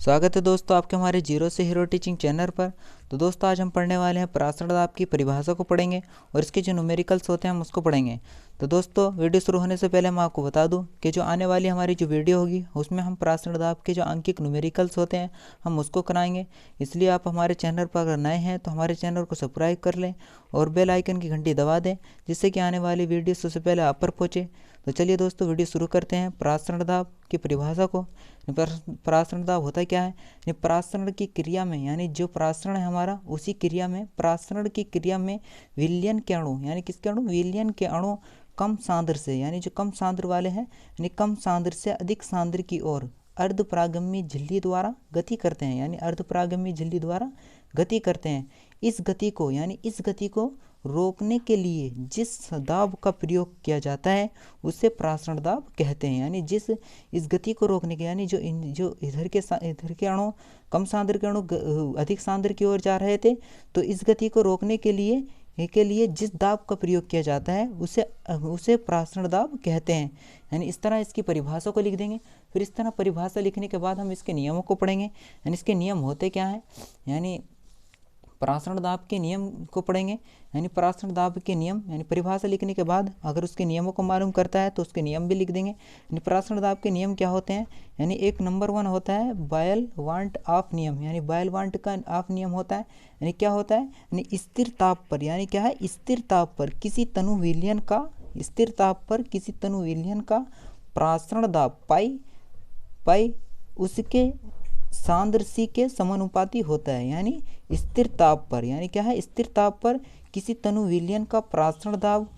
स्वागत है दोस्तों आपके हमारे जीरो से हीरो टीचिंग चैनल पर। तो दोस्तों आज हम पढ़ने वाले हैं प्रासरण दाब की परिभाषा को पढ़ेंगे और इसके जो न्यूमेरिकल्स होते हैं हम उसको पढ़ेंगे। तो दोस्तों वीडियो शुरू होने से पहले मैं आपको बता दूं कि जो आने वाली हमारी जो वीडियो होगी उसमें हम प्रासरण दाब के जो अंकिक न्यूमेरिकल्स होते हैं हम उसको कराएंगे। इसलिए आप हमारे चैनल पर अगर नए हैं तो हमारे चैनल को सब्सक्राइब कर लें और बेल आइकन की घंटी दबा दें, जिससे कि आने वाली वीडियो सबसे पहले आप पर पहुँचे। तो चलिए दोस्तों वीडियो शुरू करते हैं प्रासरण दाब की परिभाषा को। प्रासरण दाब होता क्या है? प्रासरण की क्रिया में यानी जो प्रासरण है हमारा उसी क्रिया में प्रासरण की क्रिया में विलयन के अणु यानी किसके अणु? विलयन के अणु कम सांद्र से यानी जो कम सांद्र वाले हैं यानी कम सांद्र से अधिक सांद्र की ओर अर्धपरागम्य झिल्ली द्वारा गति करते हैं यानी अर्धपरागम्य झिल्ली द्वारा गति करते हैं। इस गति को रोकने के लिए जिस दाब का प्रयोग किया जाता है उसे प्रासरण दाब कहते हैं। यानी इस गति को रोकने के यानी जो इधर के अणु कम सांद्र के अणु अधिक सांद्र की ओर जा रहे थे, तो इस गति को रोकने के लिए जिस दाब का प्रयोग किया जाता है उसे प्रासरण दाब कहते हैं। यानी इस तरह इसकी परिभाषा को लिख देंगे। फिर इस तरह परिभाषा लिखने के बाद हम इसके नियमों को पढ़ेंगे। यानी इसके नियम होते क्या हैं, यानी प्रासरण दाब के नियम को पढ़ेंगे। यानी प्रासरण दाब के नियम यानी परिभाषा लिखने के बाद अगर उसके नियमों को मालूम करता है तो उसके नियम भी लिख देंगे। यानी प्रासरण दाब के नियम क्या होते हैं? यानी एक नंबर 1 होता है बॉयल वांट ऑफ नियम। यानी बॉयल वांट का ऑफ नियम होता है। यानी क्या होता है? यानी स्थिर ताप पर यानी क्या है? स्थिर ताप पर किसी तनु विलयन का प्रासरण दाब पाई उसके सांद्र सी के समानुपाती होता है। यानी स्थिर ताप पर यानी क्या है? स्थिर ताप पर किसी तनु विलयन का प्रासरण दाब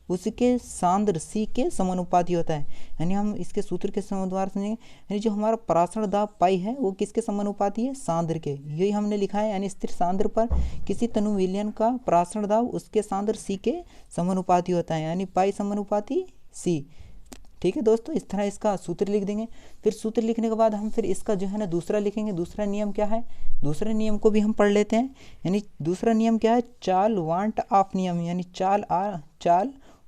उसके सांद्र सी के समानुपाती होता है। यानी हम इसके सूत्र के द्वारा समझेंगे। यानी जो हमारा प्रासरण दाब पाई है वो किसके समानुपाती है? सांद्र के। यही हमने लिखा है। यानी स्थिर सांद्र पर किसी तनु विलयन का प्रासरण दाब उसके सांद्र सी के समानुपाती होता है। यानी पाई समानुपाती सी। ठीक है दोस्तों, इस तरह इसका सूत्र लिख देंगे। फिर सूत्र लिखने के बाद हम फिर इसका जो है ना दूसरा लिखेंगे। दूसरा नियम क्या है? दूसरे नियम को भी हम पढ़ लेते हैं। यानी दूसरा नियम क्या है? चाल वांट ऑफ नियम। यानी चाल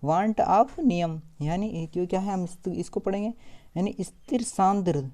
वांट ऑफ नियम यानी क्यों क्या है हम इसको पढ़ेंगे। यानी स्थिर सांद्र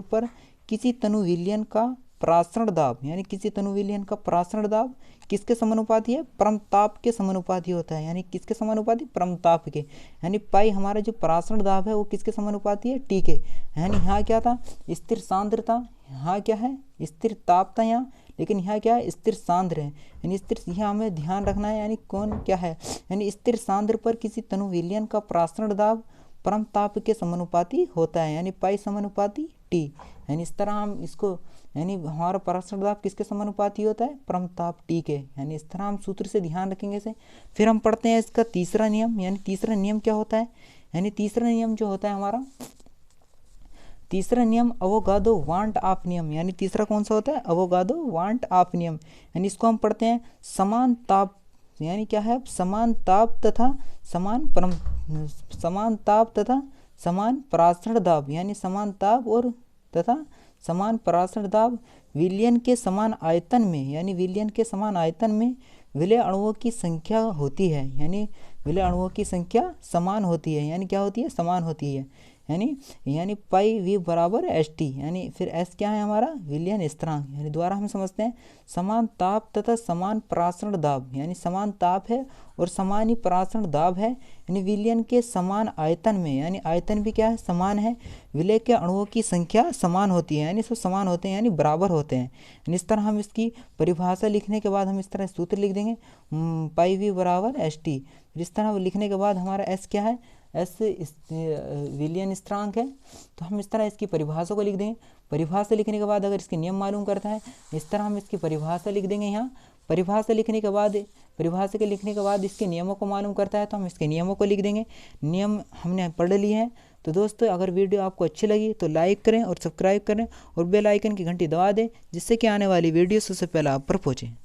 पर किसी तनु विलयन का प्रासरण दाब यानी किसी तनु विलयन का प्रासरण दाब किसके समानुपाती है? परमताप के समानुपाती होता है। यानी किसके समानुपाती? परमताप के। यानी पाई हमारा जो प्रासरण दाब है वो किसके समानुपाती है? टी के। यानी यहाँ क्या था? स्थिर सांद्र था। यहाँ क्या है? स्थिर ताप था यहाँ, लेकिन यहाँ क्या है? स्थिर सांद्र है। यानी स्थिर यहाँ हमें ध्यान रखना है। यानी कौन क्या है? यानी स्थिर सांद्र पर किसी तनु विलयन का प्रासरण दाब परम ताप के समानुपाती होता है। यानी पाई समानुपाती टी। यानी इस तरह हम इसको यानी हमारा प्रासरण दाब किसके समानुपाती होता है? परम ताप टी के। यानी इस तरह हम सूत्र से ध्यान रखेंगे इसे। फिर हम पढ़ते हैं इसका तीसरा नियम। यानी तीसरा नियम क्या होता है? यानी तीसरा नियम जो होता है हमारा तीसरा नियम अवोगाद्रो वांट ऑफ नियम। यानी तीसरा कौन सा होता है? अवोगाद्रो वांट ऑफ नियम। यानी इसको हम पढ़ते हैं समान ताप यानी क्या है? समान ताप तथा समान प्रासरण दाब यानी समान ताप और तथा समान प्रासरण दाब विलयन के समान आयतन में यानी विलयन के समान आयतन में विलय अणुओं की संख्या होती है। यानी विलय अणुओं की संख्या समान होती है। यानी क्या होती है? समान होती है। यानी पाई वी बराबर एस टी। यानी फिर एस क्या है हमारा? विलयन स्थिरांक। यानी द्वारा हम समझते हैं समान ताप तथा समान प्रासरण दाब। यानी समान ताप है और समान ही प्रासरण दाब है। यानी विलयन के समान आयतन में यानी आयतन भी क्या है? समान है। विलय के अणुओं की संख्या समान होती है। यानी सब समान होते हैं यानी बराबर होते हैं। यानी इस तरह हम इसकी परिभाषा लिखने के बाद हम इस तरह सूत्र लिख देंगे पाई वी बराबर एस टी। इस तरह लिखने के बाद हमारा एस क्या है? एस विलयन स्थिरांक है। तो हम इस तरह इसकी परिभाषा को लिख देंगे। परिभाषा लिखने के बाद अगर इसके नियम मालूम करता है इस तरह हम इसकी परिभाषा लिख देंगे। यहाँ परिभाषा लिखने के बाद इसके नियमों को मालूम करता है तो हम इसके नियमों को लिख देंगे। नियम हमने पढ़ लिए हैं। तो दोस्तों अगर वीडियो आपको अच्छी लगी तो लाइक करें और सब्सक्राइब करें और बेल आइकन की घंटी दबा दें, जिससे कि आने वाली वीडियो सबसे पहले आप पर पहुँचे।